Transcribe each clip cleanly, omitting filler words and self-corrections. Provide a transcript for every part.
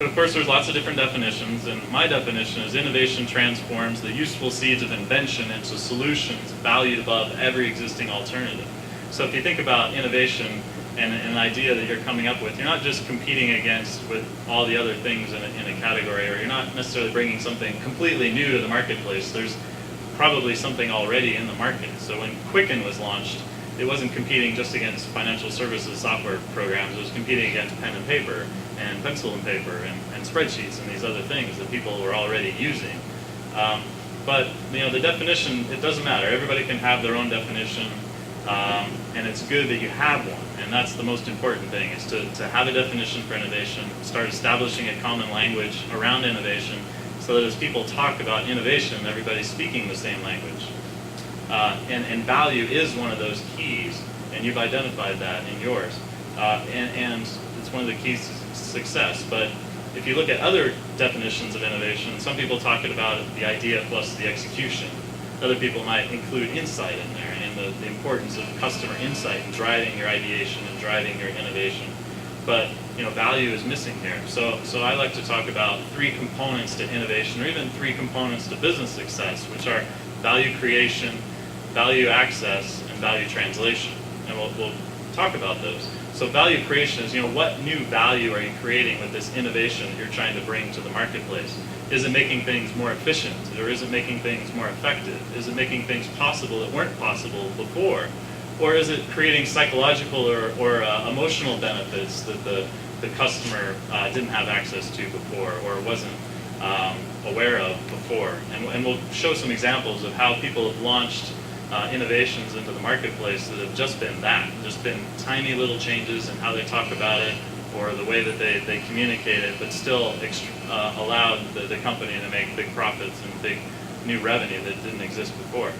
of course, there's lots of different definitions, and my definition is innovation transforms the useful seeds of invention into solutions valued above every existing alternative. So if you think about innovation and an idea that you're coming up with, you're not just competing against with all the other things in a category, or you're not necessarily bringing something completely new to the marketplace. There's probably something already in the market. So when Quicken was launched, it wasn't competing just against financial services software programs. It was competing against pen and paper and pencil and paper and spreadsheets and these other things that people were already using. But the definition, it doesn't matter. Everybody can have their own definition, and it's good that you have one. And that's the most important thing, is to have a definition for innovation, start establishing a common language around innovation, so that as people talk about innovation, everybody's speaking the same language. And value is one of those keys, and you've identified that in yours. And it's one of the keys to success. But if you look at other definitions of innovation, some people talk about the idea plus the execution. Other people might include insight in there, and the importance of customer insight in driving your ideation and driving your innovation. But value is missing here. So I like to talk about 3 components to innovation, or even 3 components to business success, which are value creation, value access, and value translation. And we'll talk about those. So value creation is, what new value are you creating with this innovation that you're trying to bring to the marketplace? Is it making things more efficient, or is it making things more effective? Is it making things possible that weren't possible before? Or is it creating psychological or emotional benefits that the customer didn't have access to before, or wasn't aware of before? And we'll show some examples of how people have launched innovations into the marketplace that have just been tiny little changes in how they talk about it, or the way that they communicate it, but still allowed the company to make big profits and big new revenue that didn't exist before.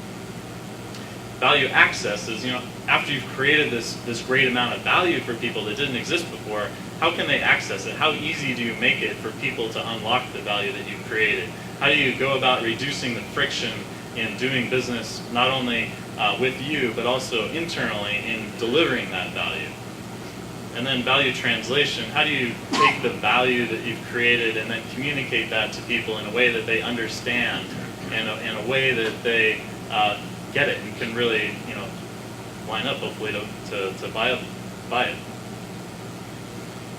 Value access is, after you've created this great amount of value for people that didn't exist before, how can they access it? How easy do you make it for people to unlock the value that you've created? How do you go about reducing the friction in doing business, not only with you, but also internally in delivering that value? And then value translation, how do you take the value that you've created and then communicate that to people in a way that they understand, and in a way that they get it and can really, line up hopefully to buy it.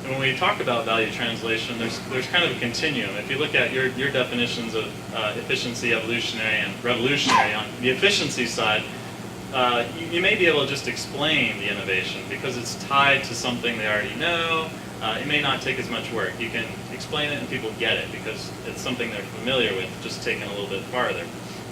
And when we talk about value translation, there's kind of a continuum. If you look at your definitions of efficiency, evolutionary, and revolutionary, on the efficiency side, you may be able to just explain the innovation because it's tied to something they already know. It may not take as much work. You can explain it and people get it because it's something they're familiar with, just taken a little bit farther.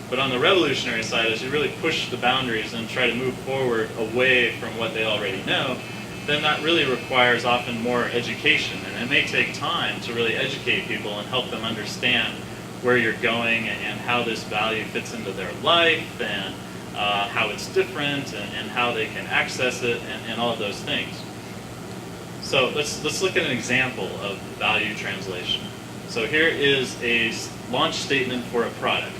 But on the revolutionary side, as you really push the boundaries and try to move forward away from what they already know, then that really requires often more education. And it may take time to really educate people and help them understand where you're going and how this value fits into their life, and how it's different, and how they can access it, and all of those things. So let's look at an example of value translation. So here is a launch statement for a product.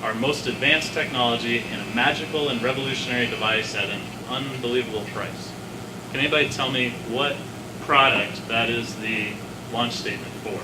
Our most advanced technology in a magical and revolutionary device at an unbelievable price. Can anybody tell me what product that is the launch statement for?